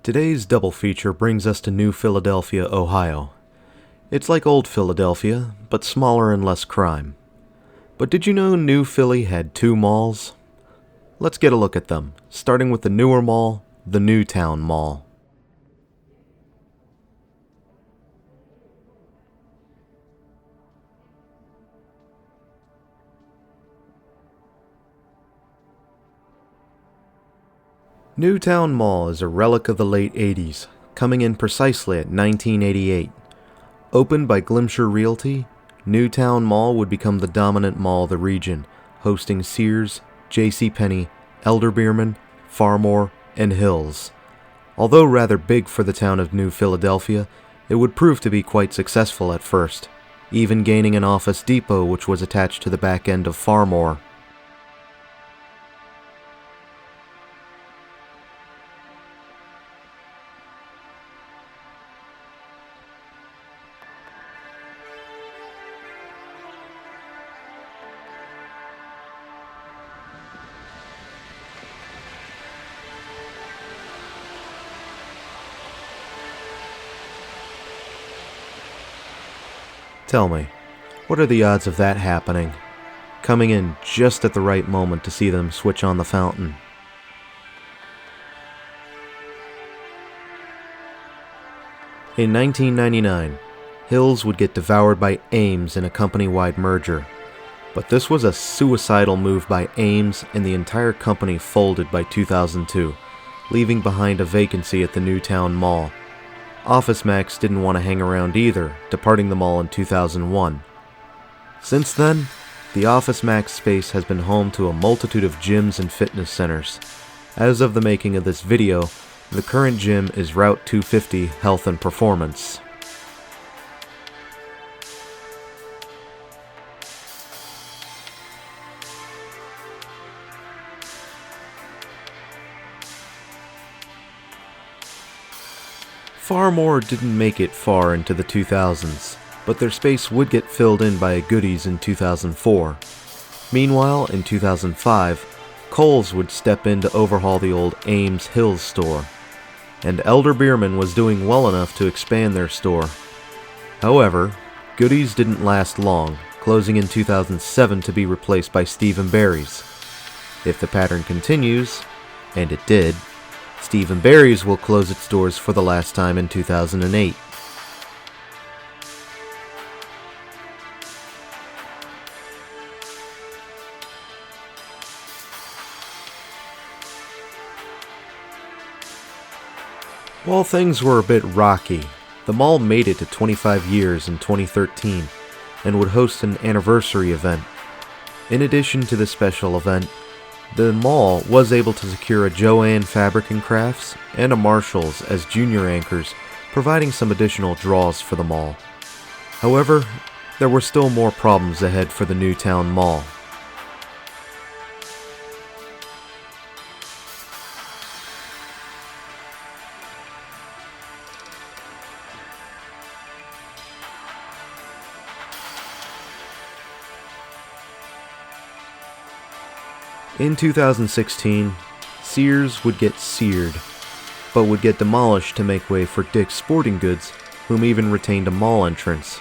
Today's double feature brings us to New Philadelphia, Ohio. It's like old Philadelphia, but smaller and less crime. But did you know New Philly had two malls? Let's get a look at them, starting with the newer mall, the Newtown Mall. Newtown Mall is a relic of the late 80s, coming in precisely at 1988. Opened by Glimcher Realty, Newtown Mall would become the dominant mall of the region, hosting Sears, JCPenney, Elder-Beerman, Phar-Mor, and Hills. Although rather big for the town of New Philadelphia, it would prove to be quite successful at first, even gaining an office depot which was attached to the back end of Phar-Mor. Tell me, what are the odds of that happening? Coming in just at the right moment to see them switch on the fountain. In 1999, Hills would get devoured by Ames in a company-wide merger. But this was a suicidal move by Ames, and the entire company folded by 2002, leaving behind a vacancy at the Newtown Mall. OfficeMax didn't want to hang around either, departing the mall in 2001. Since then, the OfficeMax space has been home to a multitude of gyms and fitness centers. As of the making of this video, the current gym is Route 250 Health and Performance. Phar-Mor didn't make it far into the 2000s, but their space would get filled in by a Goodies in 2004. Meanwhile, in 2005, Kohl's would step in to overhaul the old Ames Hills store, and Elder-Beerman was doing well enough to expand their store. However, Goodies didn't last long, closing in 2007 to be replaced by Steve & Barry's. If the pattern continues, and it did, Steve & Barry's will close its doors for the last time in 2008. While things were a bit rocky, the mall made it to 25 years in 2013 and would host an anniversary event. In addition to the special event, the mall was able to secure a Jo-Ann Fabric & Crafts and a Marshall's as junior anchors, providing some additional draws for the mall. However, there were still more problems ahead for the Newtown Mall. In 2016, Sears would get seared, but would get demolished to make way for Dick's Sporting Goods, whom even retained a mall entrance.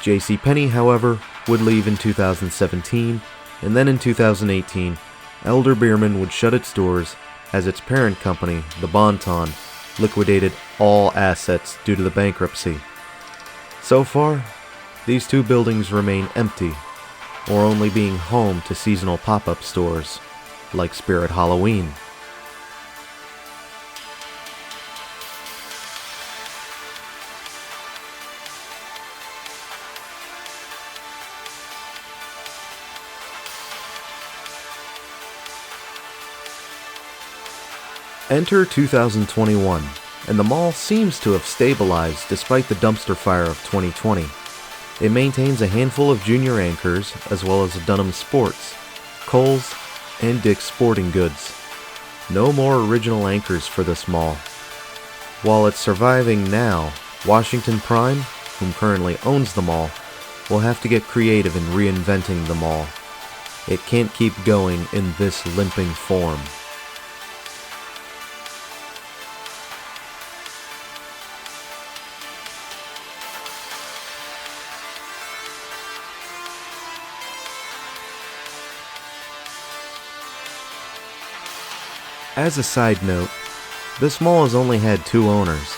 JCPenney, however, would leave in 2017, and then in 2018, Elder-Beerman would shut its doors as its parent company, the Bon-Ton, liquidated all assets due to the bankruptcy. So far, these two buildings remain empty, or only being home to seasonal pop-up stores, like Spirit Halloween. Enter 2021, and the mall seems to have stabilized despite the dumpster fire of 2020. It maintains a handful of junior anchors, as well as a Dunham Sports, Kohl's, and Dick's Sporting Goods. No more original anchors for this mall. While it's surviving now, Washington Prime, whom currently owns the mall, will have to get creative in reinventing the mall. It can't keep going in this limping form. As a side note, this mall has only had 2 owners,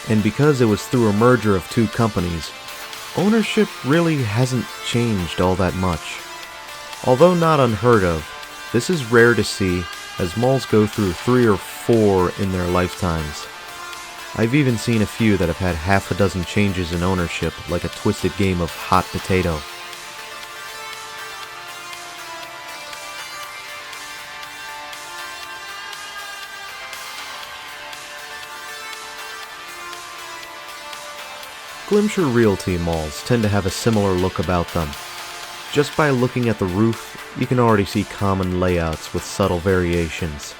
and because it was through a merger of 2 companies, ownership really hasn't changed all that much. Although not unheard of, this is rare to see as malls go through 3 or 4 in their lifetimes. I've even seen a few that have had half a dozen changes in ownership, like a twisted game of hot potato. Glimcher Realty malls tend to have a similar look about them. Just by looking at the roof, you can already see common layouts with subtle variations.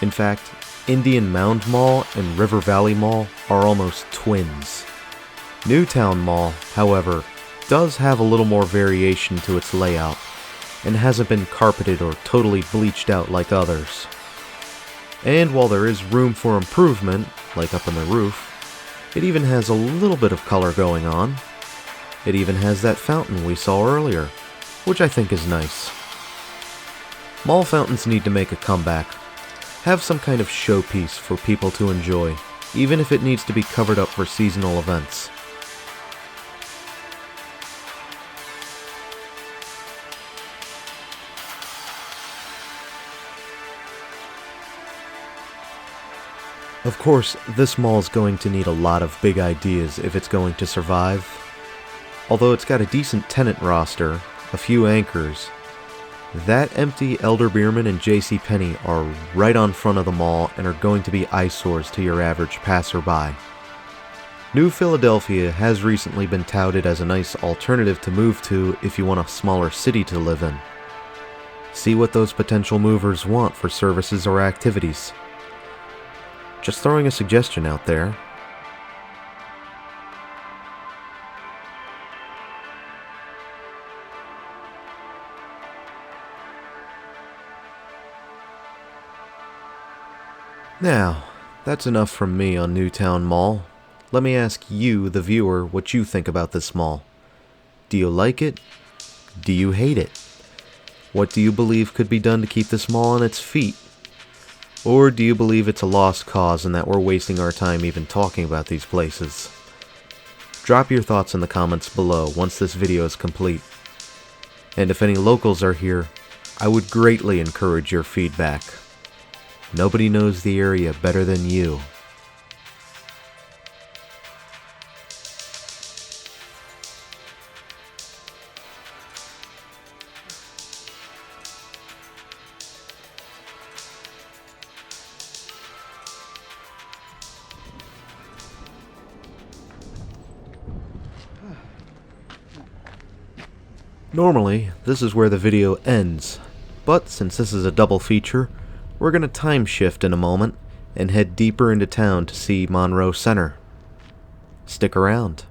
In fact, Indian Mound Mall and River Valley Mall are almost twins. Newtown Mall, however, does have a little more variation to its layout, and hasn't been carpeted or totally bleached out like others. And while there is room for improvement, like up on the roof, it even has a little bit of color going on. It even has that fountain we saw earlier, which I think is nice. Mall fountains need to make a comeback. Have some kind of showpiece for people to enjoy, even if it needs to be covered up for seasonal events. Of course, this mall is going to need a lot of big ideas if it's going to survive. Although it's got a decent tenant roster, a few anchors, that empty Elder-Beerman and JCPenney are right on front of the mall and are going to be eyesores to your average passerby. New Philadelphia has recently been touted as a nice alternative to move to if you want a smaller city to live in. See what those potential movers want for services or activities. Just throwing a suggestion out there. Now, that's enough from me on Newtown Mall. Let me ask you, the viewer, what you think about this mall. Do you like it? Do you hate it? What do you believe could be done to keep this mall on its feet? Or do you believe it's a lost cause and that we're wasting our time even talking about these places? Drop your thoughts in the comments below once this video is complete. And if any locals are here, I would greatly encourage your feedback. Nobody knows the area better than you. Normally, this is where the video ends, but since this is a double feature, we're going to time shift in a moment and head deeper into town to see Monroe Center. Stick around.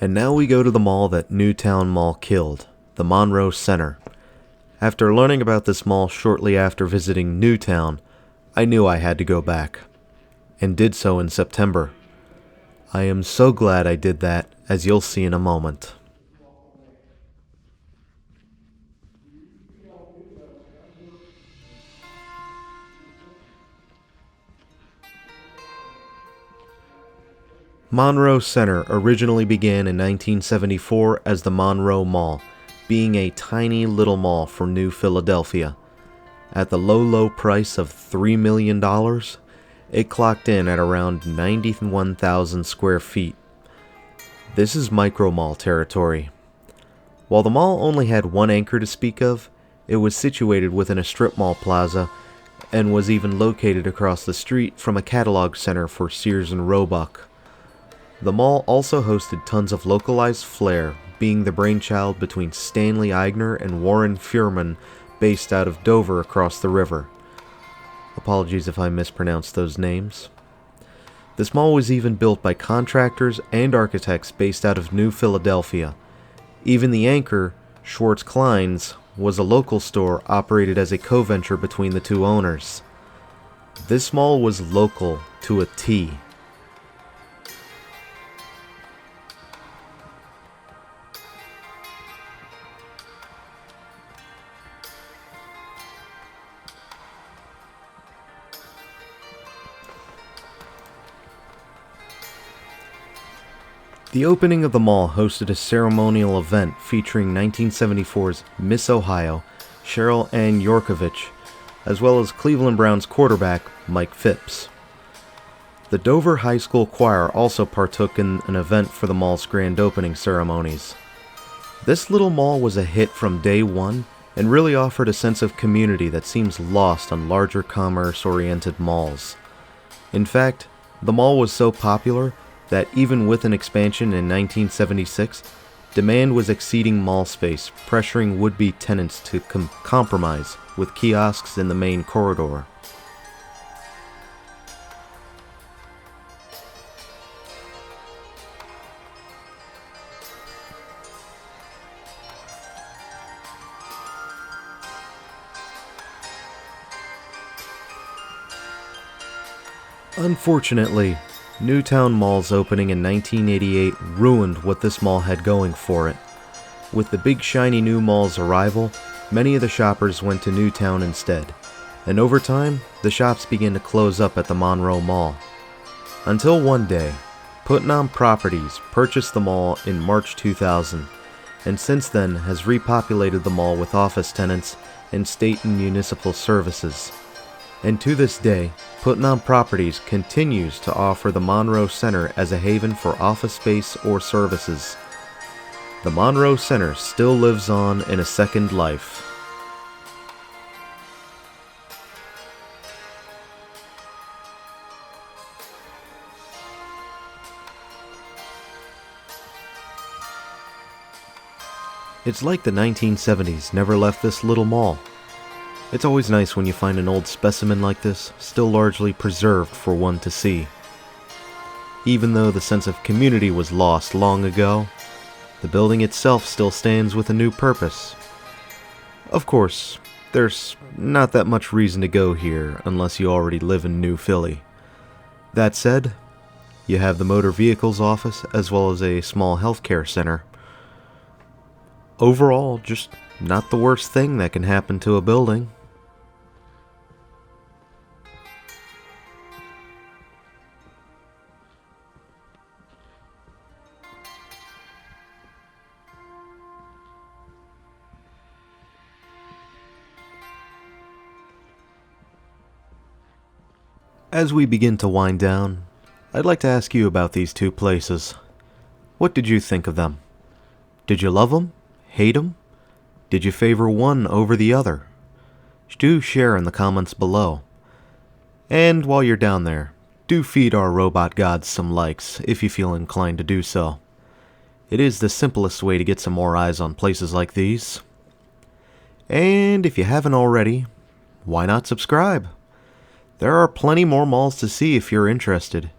And now we go to the mall that Newtown Mall killed, the Monroe Center. After learning about this mall shortly after visiting Newtown, I knew I had to go back, and did so in September. I am so glad I did that, as you'll see in a moment. Monroe Center originally began in 1974 as the Monroe Mall, being a tiny little mall for New Philadelphia. At the low price of $3 million, it clocked in at around 91,000 square feet. This is micro mall territory. While the mall only had one anchor to speak of, it was situated within a strip mall plaza and was even located across the street from a catalog center for Sears and Roebuck. The mall also hosted tons of localized flair, being the brainchild between Stanley Eigner and Warren Phar-Mor, based out of Dover across the river. Apologies if I mispronounced those names. This mall was even built by contractors and architects based out of New Philadelphia. Even the anchor, Schwartz Klein's, was a local store operated as a co-venture between the two owners. This mall was local to a T. The opening of the mall hosted a ceremonial event featuring 1974's Miss Ohio, Cheryl Ann Yorkovich, as well as Cleveland Browns quarterback Mike Phipps. The Dover High School Choir also partook in an event for the mall's grand opening ceremonies. This little mall was a hit from day one and really offered a sense of community that seems lost on larger commerce-oriented malls. In fact, the mall was so popular that even with an expansion in 1976, demand was exceeding mall space, pressuring would-be tenants to compromise with kiosks in the main corridor. Unfortunately, Newtown Mall's opening in 1988 ruined what this mall had going for it. With the big shiny new mall's arrival, many of the shoppers went to Newtown instead, and over time, the shops began to close up at the Monroe Mall. Until one day, Putnam Properties purchased the mall in March 2000, and since then has repopulated the mall with office tenants and state and municipal services. And to this day, Putnam Properties continues to offer the Monroe Center as a haven for office space or services. The Monroe Center still lives on in a second life. It's like the 1970s never left this little mall. It's always nice when you find an old specimen like this, still largely preserved for one to see. Even though the sense of community was lost long ago, the building itself still stands with a new purpose. Of course, there's not that much reason to go here unless you already live in New Philly. That said, you have the motor vehicles office as well as a small healthcare center. Overall, just not the worst thing that can happen to a building. As we begin to wind down, I'd like to ask you about these two places. What did you think of them? Did you love them? Hate them? Did you favor one over the other? Do share in the comments below. And while you're down there, do feed our robot gods some likes if you feel inclined to do so. It is the simplest way to get some more eyes on places like these. And if you haven't already, why not subscribe? There are plenty more malls to see if you're interested.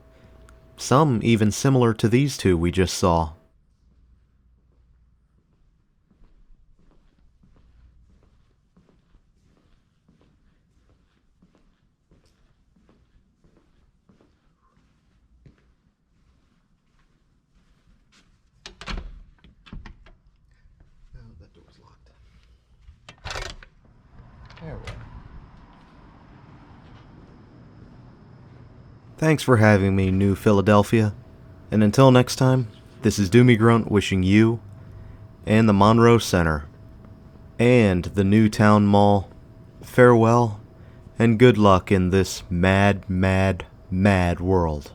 Some even similar to these two we just saw. Thanks for having me, New Philadelphia. And until next time, this is Doomie Grunt wishing you and the Monroe Center and the Newtown Mall farewell and good luck in this mad, mad, mad world.